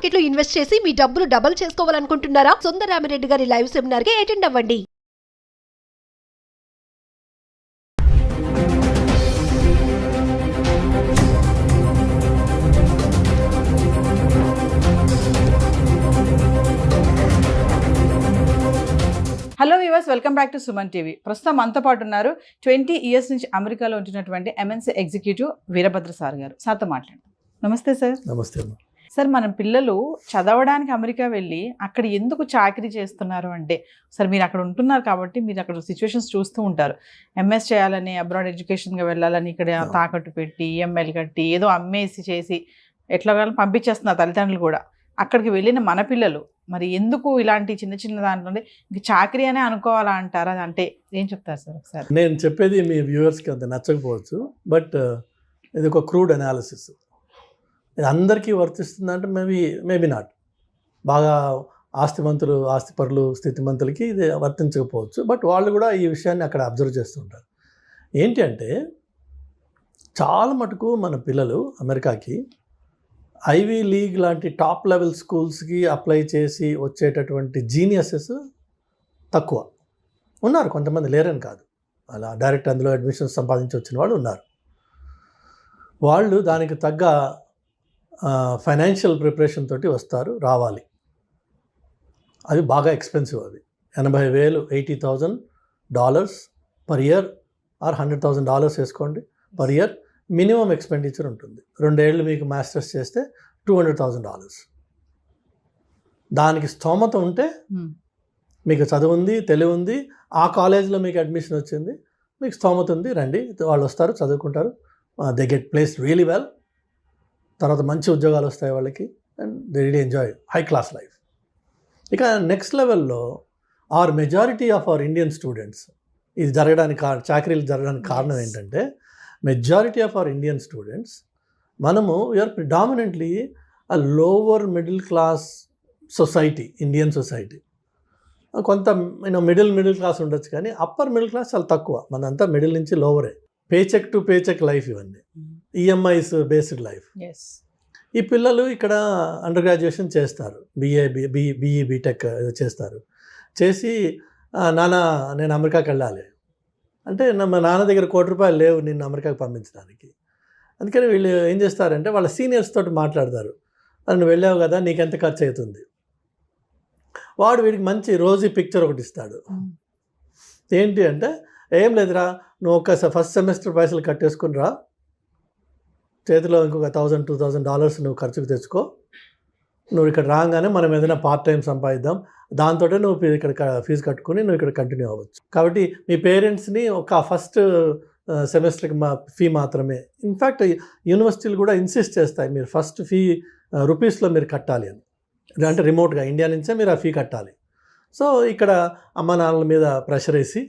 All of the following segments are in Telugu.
మార్కెట్ లో ఇన్వెస్ట్ చేసి మీ డబ్బులు డబుల్ చేసుకోవాలనుకుంటున్నారా? సుందరరామిరెడ్డి గారి లైవ్ సెమినార్ కి అటెండ్ అవ్వండి. Hello viewers, welcome back to Suman TV. ప్రస్తుతం మనతో పాటు ఉన్నారు 20 years నుంచి అమెరికాలో ఉంటున్నటువంటి MNC ఎగ్జిక్యూటివ్ వీరభద్ర సార్ గారు. సార్తో మాట్లాడదాం. నమస్తే సార్. నమస్తే. సార్, మన పిల్లలు చదవడానికి అమెరికా వెళ్ళి అక్కడ ఎందుకు చాకరీ చేస్తున్నారు అంటే, సార్ మీరు అక్కడ ఉంటున్నారు కాబట్టి మీరు అక్కడ సిచ్యువేషన్స్ చూస్తూ ఉంటారు. MS చేయాలని, అబ్రాడ్ ఎడ్యుకేషన్గా వెళ్ళాలని ఇక్కడ తాకట్టు పెట్టి EMIలు కట్టి ఏదో అమ్మేసి చేసి ఎట్లా పంపించేస్తున్నారు తల్లిదండ్రులు కూడా. అక్కడికి వెళ్ళిన మన పిల్లలు మరి ఎందుకు ఇలాంటి చిన్న చిన్న దాంట్లో ఇంక చాకరీ అనే అనుకోవాలా అంటారా? అంటే ఏం చెప్తారు సార్ ఒకసారి? నేను చెప్పేది మీ వ్యూవర్స్కి అంత నచ్చకపోవచ్చు, బట్ ఇది ఒక క్రూడ్ అనాలిసిస్. ఇది అందరికీ వర్తిస్తుందంటే మేబీ నాట్. బాగా ఆస్తిమంతులు, ఆస్తిపరులు, స్థితిమంతులకి ఇది వర్తించకపోవచ్చు, బట్ వాళ్ళు కూడా ఈ విషయాన్ని అక్కడ అబ్జర్వ్ చేస్తుంటారు. ఏంటి అంటే, చాలా మటుకు మన పిల్లలు అమెరికాకి ఐవీ లీగ్ లాంటి టాప్ లెవెల్ స్కూల్స్కి అప్లై చేసి వచ్చేటటువంటి జీనియసెస్ తక్కువ ఉన్నారు. కొంతమంది లేరని కాదు, అలా డైరెక్ట్ అందులో అడ్మిషన్స్ సంపాదించి వచ్చిన వాళ్ళు ఉన్నారు. వాళ్ళు దానికి తగ్గ ఫైనాన్షియల్ ప్రిపరేషన్ తోటి వస్తారు, రావాలి. అవి బాగా ఎక్స్పెన్సివ్. అవి $80,000 $80,000 పర్ ఇయర్ ఆర్ $100,000 వేసుకోండి పర్ ఇయర్ మినిమం ఎక్స్పెండిచర్ ఉంటుంది. 2 ఏళ్ళు మీకు మాస్టర్స్ చేస్తే $200,000. దానికి స్తోమత ఉంటే, మీకు చదువు ఉంది, తెలివి ఉంది, ఆ కాలేజ్లో మీకు అడ్మిషన్ వచ్చింది, మీకు స్తోమత ఉంది, రండి. వాళ్ళు వస్తారు, చదువుకుంటారు, they get place really well. తర్వాత మంచి ఉద్యోగాలు వస్తాయి వాళ్ళకి, and they really enjoy high class life. ఇక నెక్స్ట్ లెవెల్లో majority of our Indian students, ఇది జరగడానికి చాకరీలు జరగడానికి కారణం ఏంటంటే, majority of our Indian students, మనము we are predominantly a lower middle class society, Indian society. కొంత మిడిల్ క్లాస్ ఉండొచ్చు, కానీ అప్పర్ మిడిల్ క్లాస్ చాలా తక్కువ. మనంతా మిడిల్ నుంచి లోవరే. పేచెక్ టు పేచెక్ లైఫ్, ఇవన్నీ EMIs బేస్డ్ లైఫ్. ఈ పిల్లలు ఇక్కడ అండర్ గ్రాడ్యుయేషన్ చేస్తారు, BE BTech చేస్తారు. చేసి నాన్న నేను అమెరికాకి వెళ్ళాలి అంటే, మా నాన్న దగ్గర ₹1,00,00,000 లేవు నిన్ను అమెరికాకి పంపించడానికి. అందుకని వీళ్ళు ఏం చేస్తారంటే, వాళ్ళ సీనియర్స్ తోటి మాట్లాడతారు. నువ్వు వెళ్ళావు కదా, నీకెంత ఖర్చు అవుతుంది. వాడు వీడికి మంచి రోజీ పిక్చర్ ఒకటి ఇస్తాడు. ఏంటి అంటే, ఏం లేదురా, నువ్వు ఫస్ట్ సెమిస్టర్ పైసలు కట్టేసుకుని రా, చేతిలో ఇంకొక $1,000-2,000 నువ్వు ఖర్చుకు తెచ్చుకో, నువ్వు ఇక్కడ రాగానే మనం ఏదైనా పార్ట్ టైం సంపాదిద్దాం, దాంతో నువ్వు ఇక్కడ ఫీజు కట్టుకుని నువ్వు ఇక్కడ కంటిన్యూ అవ్వచ్చు. కాబట్టి మీ పేరెంట్స్ని ఒక ఫస్ట్ సెమిస్టర్కి ఫీ మాత్రమే, ఇన్ఫ్యాక్ట్ యూనివర్సిటీలు కూడా ఇన్సిస్ట్ చేస్తాయి, మీరు ఫస్ట్ ఫీ రూపీస్లో మీరు కట్టాలి అని. అంటే రిమోట్గా ఇండియా నుంచే మీరు ఆ ఫీ కట్టాలి. సో ఇక్కడ అమ్మ నాన్నల మీద ప్రెషర్ వేసి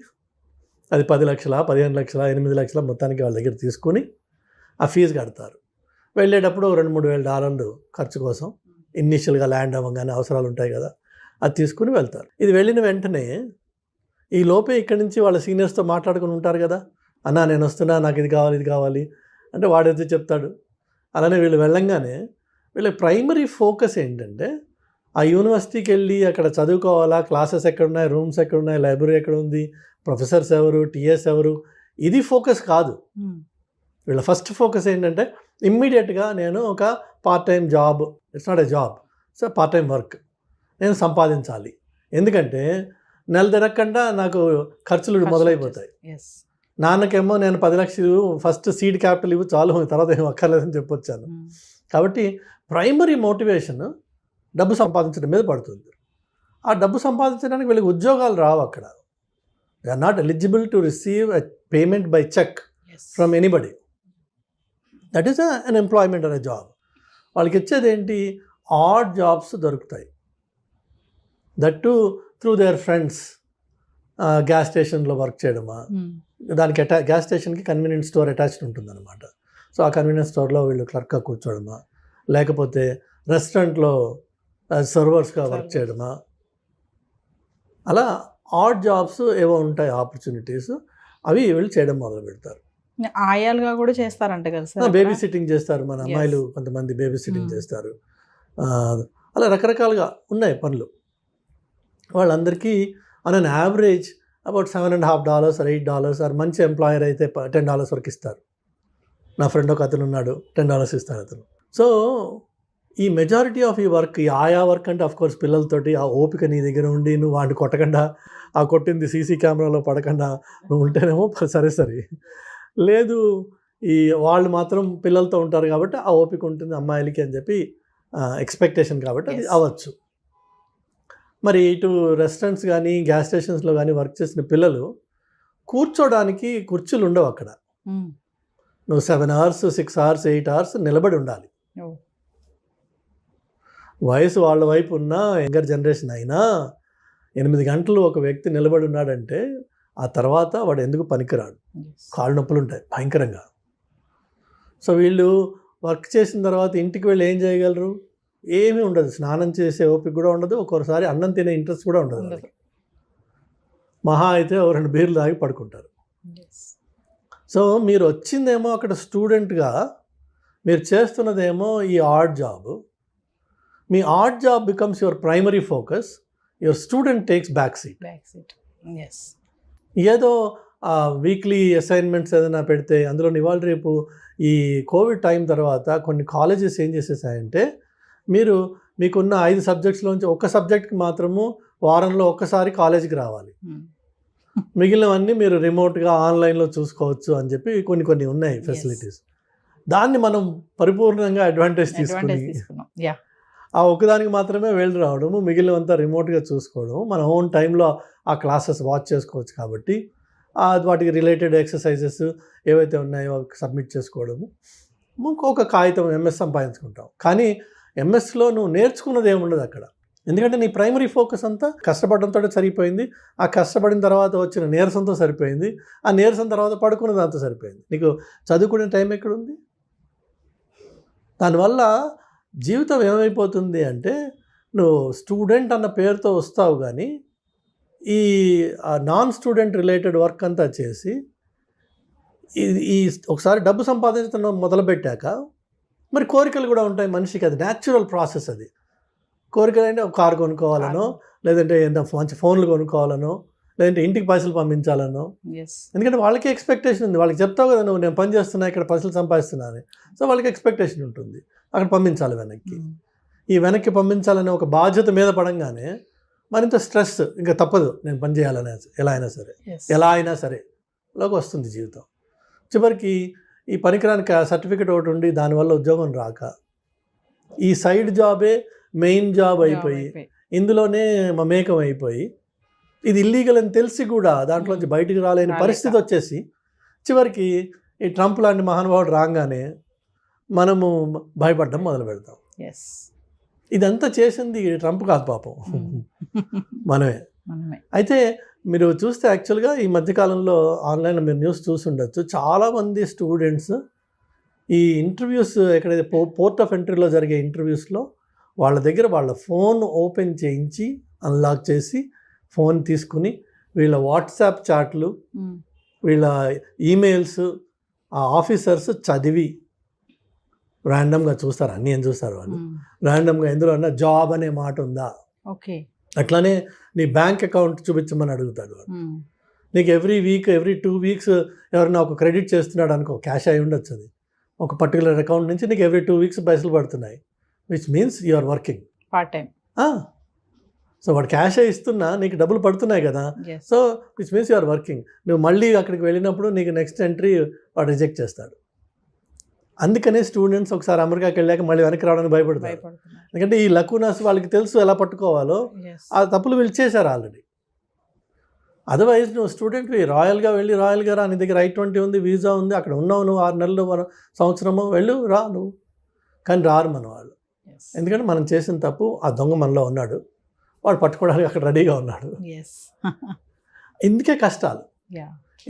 అది 10 లక్షల, 15 లక్షల, 8 లక్షల మొత్తానికి వాళ్ళ దగ్గర తీసుకుని ఆ ఫీజు కడతారు. వెళ్ళేటప్పుడు $2,000-3,000 ఖర్చు కోసం, ఇనిషియల్గా ల్యాండ్ అవ్వగానే అవసరాలు ఉంటాయి కదా, అది తీసుకుని వెళ్తారు. ఇది వెళ్ళిన వెంటనే ఈ లోపే ఇక్కడి నుంచి వాళ్ళ సీనియర్స్తో మాట్లాడుకుని ఉంటారు కదా, అన్నా నేను వస్తున్నా, నాకు ఇది కావాలి అంటే వాడైతే చెప్తాడు. అలానే వీళ్ళు వెళ్ళంగానే వీళ్ళ ప్రైమరీ ఫోకస్ ఏంటంటే, ఆ యూనివర్సిటీకి వెళ్ళి అక్కడ చదువుకోవాలా, క్లాసెస్ ఎక్కడున్నాయి, రూమ్స్ ఎక్కడున్నాయి, లైబ్రరీ ఎక్కడ ఉంది, ప్రొఫెసర్స్ ఎవరు, TS ఎవరు, ఇది ఫోకస్ కాదు. వీళ్ళ ఫస్ట్ ఫోకస్ ఏంటంటే, ఇమ్మీడియట్గా నేను ఒక part time job, it's not a job, so part time work నేను సంపాదించాలి. ఎందుకంటే నెల తిరగకుండా నాకు ఖర్చులు మొదలైపోతాయి. నాన్నకేమో నేను 10 లక్షలు ఫస్ట్ సీడ్ క్యాపిటల్ ఇవ్వు చాలు, తర్వాత ఏం అక్కర్లేదని చెప్పొచ్చాను. కాబట్టి ప్రైమరీ మోటివేషన్ డబ్బు సంపాదించడం మీద పడుతుంది. ఆ డబ్బు సంపాదించడానికి వీళ్ళకి ఉద్యోగాలు రావు అక్కడ. They are not eligible to receive a payment by cheque from anybody. That is unemployment అనే జాబ్. వాళ్ళకి ఇచ్చేది ఏంటి, ఆడ్ జాబ్స్ దొరుకుతాయి. That too through their friends. Gas స్టేషన్లో వర్క్ చేయడమా, దానికి గ్యాస్ స్టేషన్కి కన్వీనియన్స్ స్టోర్ అటాచ్డ్ ఉంటుందన్నమాట. సో ఆ కన్వీనియన్స్ స్టోర్లో వీళ్ళు క్లర్క్గా కూర్చోవడమా, లేకపోతే రెస్టారెంట్లో సర్వర్స్గా వర్క్ చేయడమా, అలా ఆడ్ జాబ్స్ ఏవో ఉంటాయి ఆపర్చునిటీస్, అవి వీళ్ళు చేయడం మొదలు పెడతారు. ఆయాలుగా కూడా చేస్తారంట కదా సార్. బేబీ సిట్టింగ్ చేస్తారు మన అమ్మాయిలు, కొంతమంది బేబీ సిట్టింగ్ చేస్తారు. అలా రకరకాలుగా ఉన్నాయి పనులు. వాళ్ళందరికీ on an average about $7.50 or $8 or మంచి ఎంప్లాయర్ అయితే $10 వరకు ఇస్తారు. నా ఫ్రెండ్ ఒక అతను ఉన్నాడు, $10 ఇస్తాడు అతను. సో ఈ మెజారిటీ ఆఫ్ ఈ వర్క్, ఈ ఆయా వర్క్ అంటే అఫ్కోర్స్ పిల్లలతోటి ఆ ఓపిక నీ దగ్గర ఉండి నువ్వు వాడిని కొట్టకుండా, ఆ కొట్టింది సీసీ కెమెరాలో పడకుండా నువ్వు ఉంటేనేమో సరే. లేదు ఈ వాళ్ళు మాత్రం పిల్లలతో ఉంటారు కాబట్టి ఆ ఓపిక ఉంటుంది అమ్మాయిలకి అని చెప్పి ఎక్స్పెక్టేషన్ కాబట్టి అది అవ్వచ్చు. మరి ఇటు రెస్టారెంట్స్ కానీ గ్యాస్ స్టేషన్స్లో కానీ వర్క్ చేసిన పిల్లలు కూర్చోడానికి కుర్చీలు ఉండవు అక్కడ. నువ్వు 7 hours 6 hours 8 hours నిలబడి ఉండాలి. వయసు వాళ్ళ వైపు ఉన్న యంగర్ జనరేషన్ అయినా 8 గంటలు ఒక వ్యక్తి నిలబడి ఉన్నాడంటే ఆ తర్వాత వాడు ఎందుకు పనికిరాడు. కాళ్ళు నొప్పులు ఉంటాయి భయంకరంగా. సో వీళ్ళు వర్క్ చేసిన తర్వాత ఇంటికి వెళ్ళి ఏం చేయగలరు? ఏమీ ఉండదు. స్నానం చేసే ఓపిక కూడా ఉండదు, ఒక్కొక్కసారి అన్నం తినే ఇంట్రెస్ట్ కూడా ఉండదు. మహా అయితే 2 బీర్లు తాగి పడుకుంటారు. సో మీరు వచ్చిందేమో అక్కడ స్టూడెంట్గా, మీరు చేస్తున్నదేమో ఈ art job. Me art job becomes your primary focus, your student takes back seat. ఏదో వీక్లీ అసైన్మెంట్స్ ఏదైనా పెడితే అందులో ఇవాళ రేపు ఈ కోవిడ్ టైం తర్వాత కొన్ని కాలేజెస్ ఏం చేసేసాయంటే, మీకున్న 5 సబ్జెక్ట్స్లోంచి ఒక సబ్జెక్ట్కి మాత్రము వారంలో ఒక్కసారి కాలేజీకి రావాలి, మిగిలినవన్నీ మీరు రిమోట్గా ఆన్లైన్లో చూసుకోవచ్చు అని చెప్పి కొన్ని ఉన్నాయి ఫెసిలిటీస్. దాన్ని మనం పరిపూర్ణంగా అడ్వాంటేజ్ తీసుకుని ఆ ఒకదానికి మాత్రమే వెళ్ళి రావడము, మిగిలినంతా రిమోట్గా చూసుకోవడం, మన ఓన్ టైంలో ఆ క్లాసెస్ వాచ్ చేసుకోవచ్చు. కాబట్టి వాటికి రిలేటెడ్ ఎక్సర్సైజెస్ ఏవైతే ఉన్నాయో సబ్మిట్ చేసుకోవడము, ఇంకొక కాగితం ఎంఎస్ సంపాదించుకుంటాం. కానీ ఎంఎస్లో నువ్వు నేర్చుకున్నది ఏముండదు అక్కడ. ఎందుకంటే నీ ప్రైమరీ ఫోకస్ అంతా కష్టపడడంతో సరిపోయింది, ఆ కష్టపడిన తర్వాత వచ్చిన నీరసంతో సరిపోయింది, ఆ నీరసం తర్వాత పడుకున్న దాంతో సరిపోయింది. నీకు చదువుకునే టైం ఎక్కడుంది? దానివల్ల జీవితం ఏమైపోతుంది అంటే, నువ్వు స్టూడెంట్ అన్న పేరుతో వస్తావు కానీ ఈ నాన్ స్టూడెంట్ రిలేటెడ్ వర్క్ అంతా చేసి ఈ ఒకసారి డబ్బు సంపాదించడం మొదలుపెట్టాక మరి కోరికలు కూడా ఉంటాయి మనిషికి. అది న్యాచురల్ ప్రాసెస్. అది కోరికలు అంటే ఒక కారు కొనుక్కోవాలనో, లేదంటే మంచి ఫోన్లు కొనుక్కోవాలనో, లేదంటే ఇంటికి పైసలు పంపించాలనో. ఎందుకంటే వాళ్ళకి ఎక్స్పెక్టేషన్ ఉంది. వాళ్ళకి చెప్తావు కదా, నువ్వు నేను పని చేస్తున్నా, ఇక్కడ పైసలు సంపాదిస్తున్నాను. సో వాళ్ళకి ఎక్స్పెక్టేషన్ ఉంటుంది, అక్కడ పంపించాలి వెనక్కి. ఈ వెనక్కి పంపించాలనే ఒక బాధ్యత మీద పడంగానే మరింత స్ట్రెస్, ఇంకా తప్పదు నేను పని చేయాలనే ఎలా అయినా సరే లోకి వస్తుంది జీవితం. చివరికి ఈ పనికిరానికి సర్టిఫికెట్ ఒకటి ఉండి దానివల్ల ఉద్యోగం రాక ఈ సైడ్ జాబే మెయిన్ జాబ్ అయిపోయి ఇందులోనే మమేకం అయిపోయి ఇది ఇల్లీగల్ అని తెలిసి కూడా దాంట్లోంచి బయటికి రాలేని పరిస్థితి వచ్చేసి చివరికి ఈ ట్రంప్ లాంటి మహానుభావుడు రాగానే మనము భయపడడం మొదలు పెడతాం. ఇదంతా చేసింది ట్రంప్ కాదు పాపం, మనమే. అయితే మీరు చూస్తే యాక్చువల్గా ఈ మధ్యకాలంలో ఆన్లైన్లో మీరు న్యూస్ చూసి ఉండొచ్చు, చాలామంది స్టూడెంట్స్ ఈ ఇంటర్వ్యూస్ ఎక్కడైతే పోర్ట్ ఆఫ్ ఎంట్రీలో జరిగే ఇంటర్వ్యూస్లో వాళ్ళ దగ్గర వాళ్ళ ఫోన్ ఓపెన్ చేయించి అన్లాక్ చేసి ఫోన్ తీసుకుని వీళ్ళ వాట్సాప్ చాట్లు, వీళ్ళ ఈమెయిల్స్ ఆ ఆఫీసర్స్ చదివి ర్యాండమ్గా చూస్తారు. అన్నీ ఏం చూస్తారు వాళ్ళు ర్యాండమ్గా, ఎందులో అన్నా జాబ్ అనే మాట ఉందా, అట్లానే నీ బ్యాంక్ అకౌంట్ చూపించమని అడుగుతాడు వాడు. నీకు ఎవ్రీ 2 weeks ఎవరైనా ఒక క్రెడిట్ చేస్తున్నాడు అనుకో, క్యాష్ అయి ఉండొచ్చు, అది ఒక పర్టికులర్ అకౌంట్ నుంచి నీకు ఎవ్రీ 2 weeks పైసలు పడుతున్నాయి, which means you are working part time. So వాడు క్యాష్ ఇస్తున్నా నీకు డబ్బులు పడుతున్నాయి కదా, so which means you are working. నువ్వు మళ్ళీ అక్కడికి వెళ్ళినప్పుడు నీకు నెక్స్ట్ ఎంట్రీ వాడు రిజెక్ట్ చేస్తాడు. అందుకనే స్టూడెంట్స్ ఒకసారి అమెరికాకి వెళ్ళాక మళ్ళీ వెనక్కి రావడానికి భయపడతారు. ఎందుకంటే ఈ లకునాస్ వాళ్ళకి తెలుసు ఎలా పట్టుకోవాలో, ఆ తప్పులు వీళ్ళు చేశారు ఆల్రెడీ. అదర్వైజ్ నువ్వు స్టూడెంట్వి రాయల్గా వెళ్ళి రాయల్గా రా, నీ దగ్గర I-20 ఉంది, వీసా ఉంది, అక్కడ ఉన్నావు నువ్వు 6 నెలలు సంవత్సరము వెళ్ళు రా నువ్వు. కానీ రారు మన వాళ్ళు, ఎందుకంటే మనం చేసిన తప్పు ఆ దొంగ మనలో ఉన్నాడు, వాడు పట్టుకోవడానికి అక్కడ రెడీగా ఉన్నాడు. ఇందుకే కష్టాలు.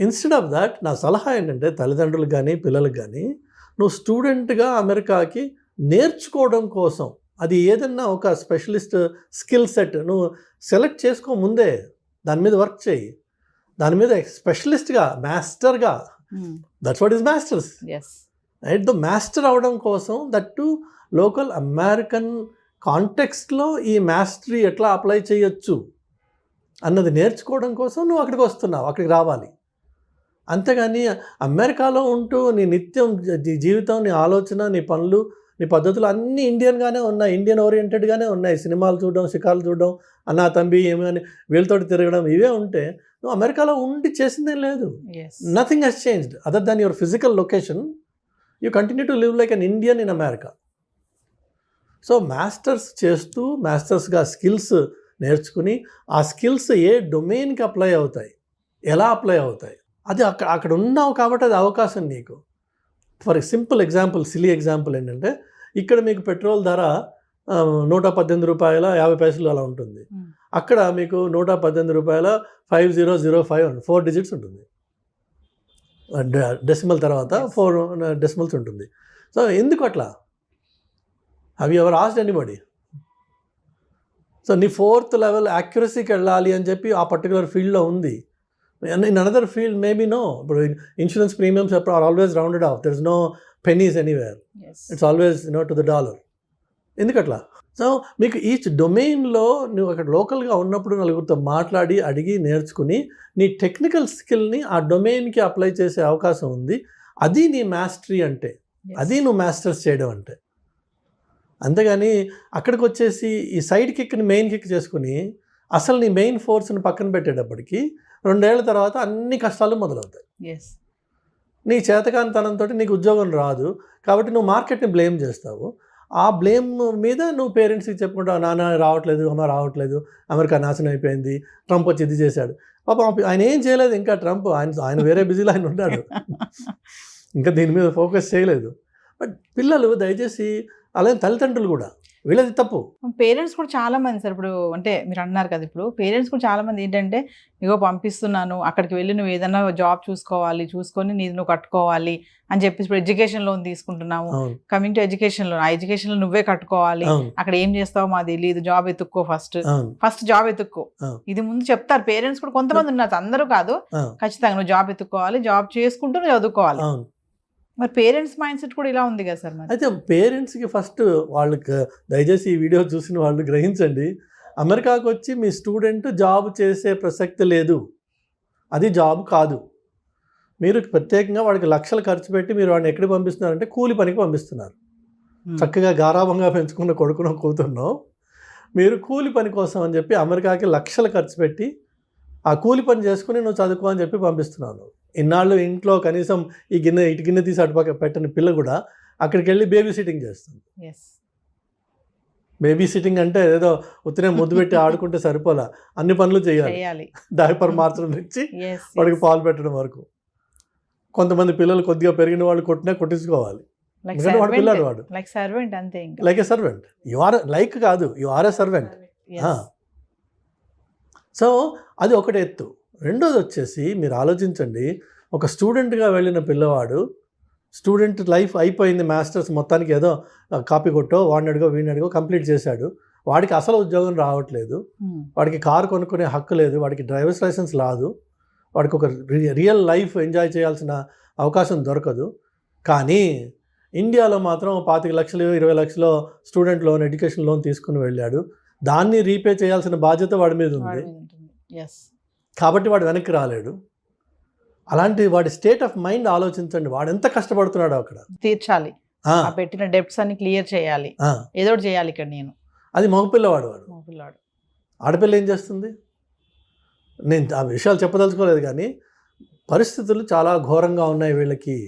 ఇన్స్టెడ్ ఆఫ్ దాట్ నా సలహా ఏంటంటే తల్లిదండ్రులకు కానీ పిల్లలకు కానీ, నువ్వు స్టూడెంట్గా అమెరికాకి నేర్చుకోవడం కోసం అది ఏదన్నా ఒక స్పెషలిస్ట్ స్కిల్ సెట్ నువ్వు సెలెక్ట్ చేసుకో ముందే, దాని మీద వర్క్ చేయి, దాని మీద స్పెషలిస్ట్గా మాస్టర్గా, that's what is masters right. The master అవడం కోసం దట్ టు లోకల్ అమెరికన్ కాంటెక్స్ట్లో ఈ మాస్టరీ ఎట్లా అప్లై చేయొచ్చు అన్నది నేర్చుకోవడం కోసం నువ్వు అక్కడికి వస్తున్నావు, అక్కడికి రావాలి. అంతేగాని అమెరికాలో ఉంటూ నీ నిత్యం జీవితం, నీ ఆలోచన, నీ పనులు, నీ పద్ధతులు అన్నీ ఇండియన్గానే ఉన్నాయి, ఇండియన్ ఓరియంటెడ్గానే ఉన్నాయి. సినిమాలు చూడడం, షికార్లు చూడడం, అన్నా తంబి ఏమని వీళ్ళతోటి తిరగడం, ఇవే ఉంటే నువ్వు అమెరికాలో ఉండి చేసిందేం లేదు. Nothing has changed other than your physical location. You continue to live like an Indian in America. So masters చేస్తూ మాస్టర్స్గా స్కిల్స్ నేర్చుకుని ఆ స్కిల్స్ ఏ డొమైన్కి అప్లై అవుతాయి, ఎలా అప్లై అవుతాయి, అది అక్కడ ఉన్నావు కాబట్టి అది అవకాశం నీకు. For simple example, silly example ఏంటంటే ఇక్కడ మీకు పెట్రోల్ ధర 118 రూపాయల 50 పైసలు అలా ఉంటుంది. అక్కడ మీకు 118 రూపాయల 5005 4 డిజిట్స్ ఉంటుంది, డెసిమల్ తర్వాత 4 డెసిమల్స్ ఉంటుంది. సో ఎందుకు అట్లా? Have you ever asked anybody? So నీ 4th లెవెల్ యాక్యురసీకి వెళ్ళాలి అని చెప్పి ఆ పర్టికులర్ ఫీల్డ్లో ఉంది. In another field maybe no. ఇప్పుడు insurance premiums are always rounded off, there is no pennies anywhere, it's always to the dollar. ఎందుకట్లా? సో మీకు ఈచ్ డొమైన్లో నువ్వు అక్కడ లోకల్గా ఉన్నప్పుడు నలుగురితో మాట్లాడి అడిగి నేర్చుకుని నీ టెక్నికల్ స్కిల్ని ఆ డొమైన్కి అప్లై చేసే అవకాశం ఉంది. అది నీ మాస్టరీ అంటే, అది నువ్వు మాస్టర్స్ చేయడం అంటే. అంతేగాని అక్కడికి వచ్చేసి ఈ సైడ్ కిక్ని మెయిన్ కిక్ చేసుకుని అసలు నీ మెయిన్ ఫోర్స్ని పక్కన పెట్టేటప్పటికి 2 ఏళ్ల తర్వాత అన్ని కష్టాలు మొదలవుతాయి. నీ చేతకానితనంతో నీకు ఉద్యోగం రాదు కాబట్టి నువ్వు మార్కెట్ని బ్లేమ్ చేస్తావు. ఆ బ్లేమ్ మీద నువ్వు పేరెంట్స్కి చెప్పుకుంటావు, నాన్న రావట్లేదు, అమ్మ రావట్లేదు, అమెరికా నాశనం అయిపోయింది, ట్రంప్ వచ్చి ఇది చేశాడు. పాపం ఆయన ఏం చేయలేదు ఇంకా. ట్రంప్ ఆయన వేరే బిజీలో ఆయన ఉన్నాడు, ఇంకా దీని మీద ఫోకస్ చేయలేదు. బట్ పిల్లలు దయచేసి, అలాగే తల్లిదండ్రులు కూడా, వీళ్ళది తప్పు. పేరెంట్స్ కూడా చాలా మంది సార్, ఇప్పుడు అంటే మీరు అన్నారు కదా, ఇప్పుడు పేరెంట్స్ కూడా చాలా మంది ఏంటంటే, ఇగో పంపిస్తున్నాను అక్కడికి వెళ్ళి నువ్వు ఏదైనా జాబ్ చూసుకొని నీది నువ్వు కట్టుకోవాలి అని చెప్పేసి ఇప్పుడు ఎడ్యుకేషన్ లోన్ తీసుకుంటున్నాము. కమింగ్ టు ఎడ్యుకేషన్ లోన్, ఆ ఎడ్యుకేషన్ లో నువ్వే కట్టుకోవాలి, అక్కడ ఏం చేస్తావో మాకు తెలియదు, జాబ్ ఎత్తుక్కో, ఫస్ట్ జాబ్ ఎత్తుక్కో, ఇది ముందు చెప్తారు పేరెంట్స్ కూడా. కొంతమంది ఉన్నారు, అందరూ కాదు, ఖచ్చితంగా నువ్వు జాబ్ ఎత్తుకోవాలి, జాబ్ చేసుకుంటూ నువ్వు చదువుకోవాలి. మరి పేరెంట్స్ మైండ్ సెట్ కూడా ఇలా ఉంది కదా సార్. మరి అయితే పేరెంట్స్కి ఫస్ట్ వాళ్ళకి దయచేసి ఈ వీడియో చూసిన వాళ్ళు గ్రహించండి, అమెరికాకు వచ్చి మీ స్టూడెంట్ జాబ్ చేసే ప్రసక్తి లేదు, అది జాబ్ కాదు. మీరు ప్రత్యేకంగా వాడికి లక్షలు ఖర్చు పెట్టి మీరు వాడిని ఎక్కడికి పంపిస్తున్నారంటే కూలి పనికి పంపిస్తున్నారు. చక్కగా గారాభంగా పెంచుకున్న కొడుకునో కూతురునో మీరు కూలి పని కోసం అని చెప్పి అమెరికాకి లక్షలు ఖర్చు పెట్టి ఆ కూలి పని చేసుకుని నువ్వు చదువుకో అని చెప్పి పంపిస్తున్నాను. ఇన్నాళ్ళు ఇంట్లో కనీసం ఇటు గిన్నె తీసి అటుపక్క పెట్టని పిల్ల కూడా అక్కడికి వెళ్ళి బేబీ సిట్టింగ్ చేస్తుంది. బేబీ సిట్టింగ్ అంటే ఏదో ఉత్తనే ముద్దు పెట్టి ఆడుకుంటే సరిపోలా, అన్ని పనులు చేయాలి. డైపర్ మార్చడం నుంచి వాడికి పాలు పెట్టడం వరకు. కొంతమంది పిల్లలు కొద్దిగా పెరిగిన వాళ్ళు కొట్టించుకోవాలి, వాడు పిల్లడు, వాడు like a servant. You are like కాదు, you are a servant. So అది ఒకటి ఎత్తు. రెండోది వచ్చేసి మీరు ఆలోచించండి, ఒక స్టూడెంట్గా వెళ్ళిన పిల్లవాడు, స్టూడెంట్ లైఫ్ అయిపోయింది, మాస్టర్స్ మొత్తానికి ఏదో కాపీ కొట్టో వాడిని అడిగో వీడిని అడిగో కంప్లీట్ చేశాడు, వాడికి అసలు ఉద్యోగం రావట్లేదు, వాడికి కారు కొనుక్కునే హక్కు లేదు, వాడికి డ్రైవర్స్ లైసెన్స్ రాదు, వాడికి ఒక రియల్ లైఫ్ ఎంజాయ్ చేయాల్సిన అవకాశం దొరకదు. కానీ ఇండియాలో మాత్రం 25 లక్షలు 20 లక్షలు స్టూడెంట్ లోన్, ఎడ్యుకేషన్ లోన్ తీసుకుని వెళ్ళాడు, దాన్ని రీపే చేయాల్సిన బాధ్యత వాడి మీద ఉంది. కాబట్టి వాడు వెనక్కి రాలేడు. అలాంటి వాడి స్టేట్ ఆఫ్ మైండ్ ఆలోచించండి, వాడు ఎంత కష్టపడుతున్నాడో అక్కడ తీర్చాలి, పెట్టిన డెప్ట్స్ అన్ని క్లియర్ చేయాలి, ఏదో చేయాలి ఇక్కడ. నేను అది మగపిల్లవాడు, ఆడపిల్ల ఏం చేస్తుంది? నేను ఆ విషయాలు చెప్పదలుచుకోలేదు, కానీ పరిస్థితులు చాలా ఘోరంగా ఉన్నాయి వీళ్ళకి.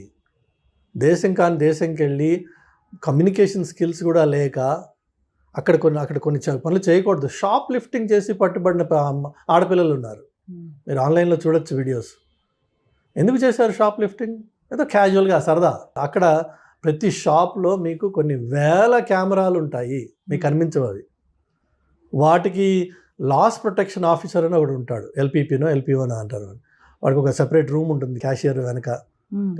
దేశం కాని దేశంకి వెళ్ళి కమ్యూనికేషన్ స్కిల్స్ కూడా లేక అక్కడ కొన్ని పనులు చేయకూడదు. షాప్ లిఫ్టింగ్ చేసి పట్టుబడిన ఆడపిల్లలు ఉన్నారు, మీరు ఆన్లైన్లో చూడొచ్చు వీడియోస్. ఎందుకు చేశారు షాప్ లిఫ్టింగ్? ఏదో క్యాజువల్గా సరదా. అక్కడ ప్రతి షాప్లో మీకు కొన్ని వేల కెమెరాలు ఉంటాయి, మీకు కనిపించవు అవి. వాటికి లాస్ ప్రొటెక్షన్ ఆఫీసర్ అని ఒకడు ఉంటాడు, ఎల్పీపీనో ఎల్పీఓనో అంటారు. వాడికి ఒక సెపరేట్ రూమ్ ఉంటుంది, క్యాషియర్ వెనక,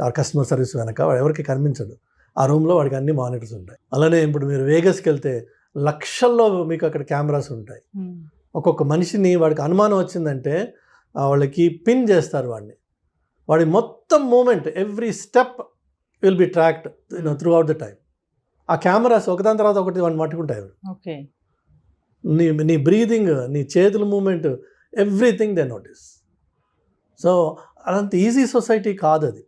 ఆ కస్టమర్ సర్వీస్ వెనక, వాడు ఎవరికి కనిపించడు. ఆ రూమ్లో వాడికి అన్ని మానిటర్స్ ఉంటాయి. అలానే ఇప్పుడు మీరు వేగస్కి వెళ్తే లక్షల్లో మీకు అక్కడ కెమెరాస్ ఉంటాయి. ఒక్కొక్క మనిషిని వాడికి అనుమానం వచ్చిందంటే వాళ్ళకి పిన్ చేస్తారు వాడిని, వాడి మొత్తం movement, every step will be tracked throughout the time. ఆ కెమెరాస్ ఒకదాని తర్వాత ఒకటి వాడిని పట్టుకుంటాయి. ఓకే. నీ బ్రీదింగ్, నీ చేతుల movement, everything they notice. So అదంత ఈజీ సొసైటీ కాదు అది.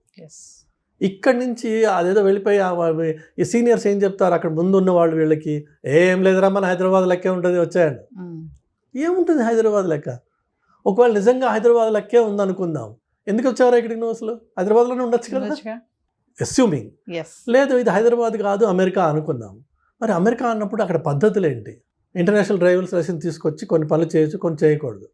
ఇక్కడి నుంచి అదేదో వెళ్ళిపోయి ఈ సీనియర్స్ ఏం చెప్తారు అక్కడ ముందు ఉన్న వాళ్ళు వీళ్ళకి, ఏం లేదురా మన హైదరాబాద్ లెక్కే ఉంటుంది వచ్చాయండి. ఏముంటుంది హైదరాబాద్ లెక్క? ఒకవేళ నిజంగా హైదరాబాద్ లెక్కే ఉందనుకుందాం, ఎందుకు వచ్చారా ఇక్కడికి నువ్వు? అసలు హైదరాబాద్లోనే ఉండొచ్చు కదా, అస్యూమింగ్. లేదు ఇది హైదరాబాద్ కాదు అమెరికా అనుకుందాం. మరి అమెరికా అన్నప్పుడు అక్కడ పద్ధతులు ఏంటి? ఇంటర్నేషనల్ డ్రైవర్స్ లైసెన్స్ తీసుకొచ్చి కొన్ని పనులు చేయొచ్చు, కొన్ని చేయకూడదు.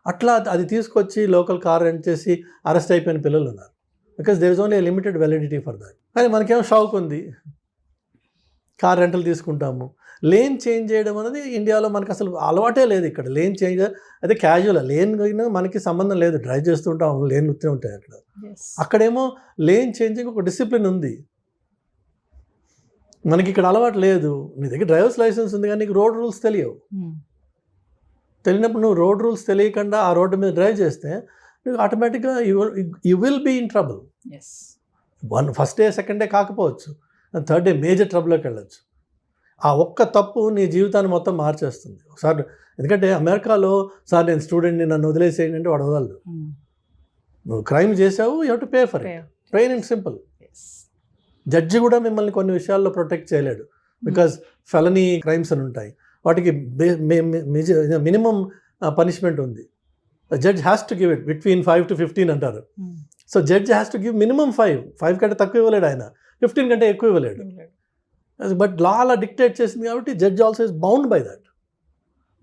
అట్లా అది తీసుకొచ్చి లోకల్ కార్ రెంట్ చేసి అరెస్ట్ అయిపోయిన పిల్లలు ఉన్నారు. Because there is only limited validity for that. కానీ మనకేమో షాక్ ఉంది, కార్ రెంటల్ తీసుకుంటాము. లేన్ చేంజ్ చేయడం అనేది ఇండియాలో మనకు అసలు అలవాటే లేదు. ఇక్కడ లేన్ చేంజ్ అయితే క్యాజువల్, లేన్ మనకి సంబంధం లేదు, డ్రైవ్ చేస్తుంటాం, లేన్ వస్తూ ఉంటాయి అక్కడ. అక్కడేమో లేన్ చేంజింగ్ ఒక డిసిప్లిన్ ఉంది, మనకి ఇక్కడ అలవాటు లేదు. నీ దగ్గర డ్రైవర్స్ లైసెన్స్ ఉంది కానీ నీకు రోడ్ రూల్స్ తెలియవు. తెలియనప్పుడు నువ్వు రోడ్ రూల్స్ తెలియకుండా ఆ రోడ్డు మీద డ్రైవ్ చేస్తే నువ్వు ఆటోమేటిక్గా you will be in trouble. First day second day కాకపోవచ్చు, థర్డ్ డే మేజర్ ట్రబుల్లోకి వెళ్ళచ్చు. ఆ ఒక్క తప్పు నీ జీవితాన్ని మొత్తం మార్చేస్తుంది ఒకసారి. ఎందుకంటే అమెరికాలో సార్ నేను స్టూడెంట్ని నన్ను వదిలేసేయండి అంటే వాడు వదలడు. నువ్వు క్రైమ్ చేసావు, you have to pay for it, plain and simple. Judge కూడా మిమ్మల్ని కొన్ని విషయాల్లో ప్రొటెక్ట్ చేయలేడు, బికాజ్ ఫెలనీ క్రైమ్స్ అని ఉంటాయి, వాటికి మినిమం పనిష్మెంట్ ఉంది. Judge has to give it between 5 to 15 అంటారు. So judge has to give minimum 5 కంటే తక్కువ ఇవ్వలేడు ఆయన, 15 కంటే ఎక్కువ ఇవ్వలేడు. బట్ లా అలా డిక్టేట్ చేసింది కాబట్టి judge also is bound by that.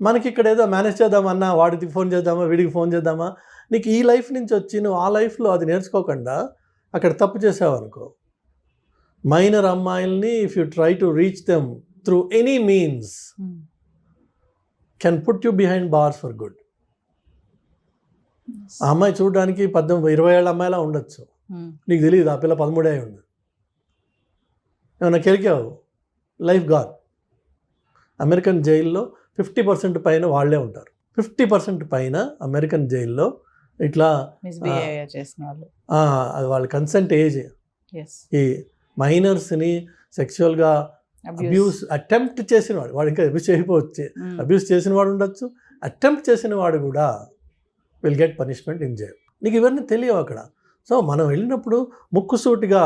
మనకి ఇక్కడ ఏదో మేనేజ్ చేద్దామన్నా, వాడికి ఫోన్ చేద్దామా, వీడికి ఫోన్ చేద్దామా, నీకు ఈ లైఫ్ నుంచి వచ్చి నువ్వు ఆ లైఫ్లో అది నేర్చుకోకుండా అక్కడ తప్పు చేసావు అనుకో, మైనర్ అమ్మాయిల్ని if you try to reach them through any means can put you behind bars for good. ఆ అమ్మాయి చూడడానికి 18-20 ఏళ్ళ అమ్మాయిలా ఉండొచ్చు, నీకు తెలియదు ఆ పిల్ల 13 అయి ఉంది. ఏమన్నా కెలికావు, లైఫ్ గాన్. అమెరికన్ జైల్లో 50% పైన వాళ్ళే ఉంటారు. 50% పైన అమెరికన్ జైల్లో ఇట్లా వాళ్ళ కన్సెంట్ ఏజ్, ఈ మైనర్స్ని సెక్షువల్గా అబ్యూస్ అటెంప్ట్ చేసిన వాడు ఇంకా అబ్యూస్ చేయకపోవచ్చు, అబ్యూస్ చేసిన వాడు ఉండొచ్చు, అటెంప్ట్ చేసిన వాడు కూడా will get punishment in jail. నీకు ఇవన్నీ తెలియవు అక్కడ. సో మనం వెళ్ళినప్పుడు ముక్కుసూటిగా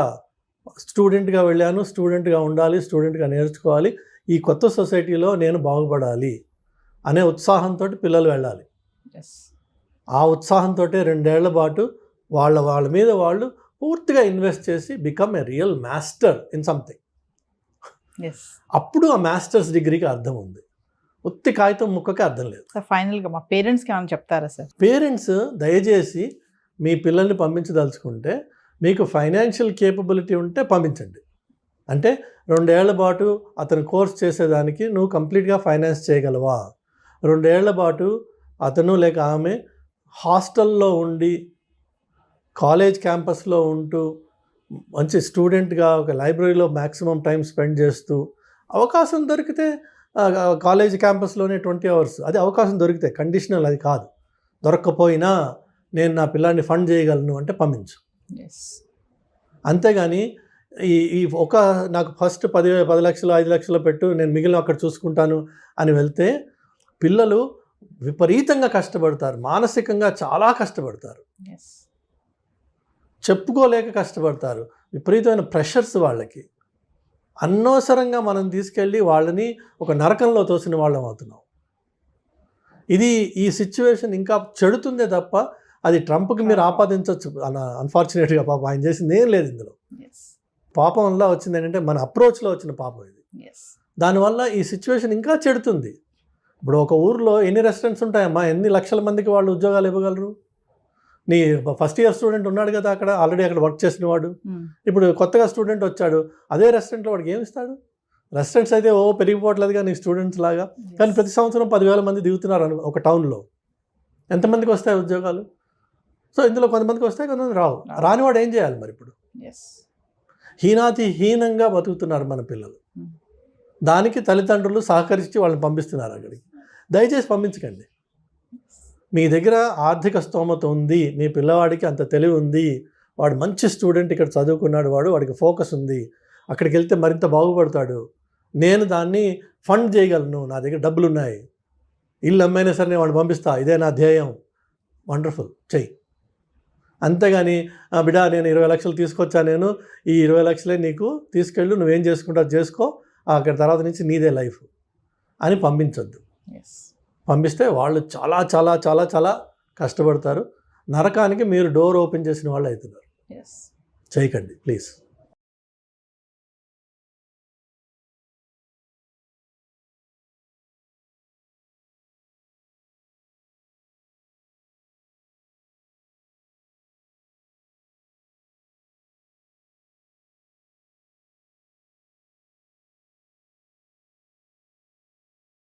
స్టూడెంట్గా వెళ్ళాను, స్టూడెంట్గా ఉండాలి, స్టూడెంట్గా నేర్చుకోవాలి, ఈ కొత్త సొసైటీలో నేను బాగుపడాలి అనే ఉత్సాహంతో పిల్లలు వెళ్ళాలి. ఆ ఉత్సాహంతో 2 ఏళ్ల పాటు వాళ్ళ మీద వాళ్ళు పూర్తిగా ఇన్వెస్ట్ చేసి become a real master in something. అప్పుడు ఆ మాస్టర్స్ డిగ్రీకి అర్థం ఉంది, ఉత్తి కాగితం ముక్కకి అర్థం లేదు. ఫైనల్గా మా పేరెంట్స్కి ఏమైనా చెప్తారా సార్? పేరెంట్స్ దయచేసి మీ పిల్లల్ని పంపించదలుచుకుంటే మీకు ఫైనాన్షియల్ కేపబిలిటీ ఉంటే పంపించండి. అంటే 2 ఏళ్ల పాటు అతను కోర్స్ చేసేదానికి నువ్వు కంప్లీట్గా ఫైనాన్స్ చేయగలవా? 2 ఏళ్ల పాటు అతను లేక ఆమె హాస్టల్లో ఉండి కాలేజ్ క్యాంపస్లో ఉంటూ మంచి స్టూడెంట్గా ఒక లైబ్రరీలో మ్యాక్సిమం టైం స్పెండ్ చేస్తూ అవకాశం దొరికితే కాలేజ్ క్యాంపస్లోనే 20 hours అది అవకాశం దొరికితే, కండిషనల్ అది కాదు. దొరక్కపోయినా నేను నా పిల్లాన్ని ఫండ్ చేయగలను అంటే పంపించు. అంతేగాని ఈ నాకు ఫస్ట్ 10 లక్షలు 5 లక్షలు పెట్టు, నేను మిగిలిన అక్కడ చూసుకుంటాను అని వెళ్తే పిల్లలు విపరీతంగా కష్టపడతారు, మానసికంగా చాలా కష్టపడతారు, చెప్పుకోలేక కష్టపడతారు, విపరీతమైన ప్రెషర్స్ వాళ్ళకి. అనవసరంగా మనం తీసుకెళ్ళి వాళ్ళని ఒక నరకంలో తోసిన వాళ్ళం అవుతున్నాం. ఈ సిచ్యువేషన్ ఇంకా చెడుతుందే తప్ప అది ట్రంప్కి మీరు ఆపాదించవచ్చు. అన్ఫార్చునేట్గా పాపం ఆయన చేసింది ఏం లేదు ఇందులో. పాపం వల్ల వచ్చింది ఏంటంటే మన అప్రోచ్లో వచ్చిన పాపం ఇది. దానివల్ల ఈ సిచ్యువేషన్ ఇంకా చెడుతుంది. ఇప్పుడు ఒక ఊర్లో ఎన్ని రెస్టారెంట్స్ ఉంటాయమ్మా, ఎన్ని లక్షల మందికి వాళ్ళు ఉద్యోగాలు ఇవ్వగలరు? నీ ఫస్ట్ ఇయర్ స్టూడెంట్ ఉన్నాడు కదా అక్కడ, ఆల్రెడీ అక్కడ వర్క్ చేసిన వాడు, ఇప్పుడు కొత్తగా స్టూడెంట్ వచ్చాడు, అదే రెస్టారెంట్లో వాడికి ఏమి ఇస్తాడు? రెస్టారెంట్స్ అయితే పెరిగిపోవట్లేదుగా నీ స్టూడెంట్స్ లాగా, కానీ ప్రతి సంవత్సరం 10,000 మంది దిగుతున్నారు ఒక టౌన్లో. ఎంతమందికి వస్తాయి ఉద్యోగాలు? సో ఇందులో కొంతమందికి వస్తాయి, కొంతమంది రావు. రానివాడు ఏం చేయాలి మరి? ఇప్పుడు హీనంగా బతుకుతున్నారు మన పిల్లలు. దానికి తల్లిదండ్రులు సహకరించి వాళ్ళని పంపిస్తున్నారు అక్కడికి. దయచేసి పంపించకండి. మీ దగ్గర ఆర్థిక స్తోమత ఉంది, మీ పిల్లవాడికి అంత తెలివి ఉంది, వాడు మంచి స్టూడెంట్, ఇక్కడ చదువుకున్నాడు, వాడికి ఫోకస్ ఉంది, అక్కడికి వెళ్తే మరింత బాగుపడతాడు, నేను దాన్ని ఫండ్ చేయగలను, నా దగ్గర డబ్బులు ఉన్నాయి, ఇల్లు అమ్మైనా సరే నేను వాడిని పంపిస్తా, ఇదే నా ధ్యేయం, వండర్ఫుల్, చెయ్యి. అంతేగాని బిడా నేను 20 లక్షలు తీసుకొచ్చా, నేను ఈ 20 లక్షలే నీకు తీసుకెళ్ళు, నువ్వేం చేసుకుంటావు చేసుకో, అక్కడ తర్వాత నుంచి నీదే లైఫ్ అని పంపించొద్దు. పంపిస్తే వాళ్ళు చాలా చాలా చాలా చాలా కష్టపడతారు, నరకానికి మీరు డోర్ ఓపెన్ చేసిన వాళ్ళు అవుతున్నారు. చేయకండి ప్లీజ్.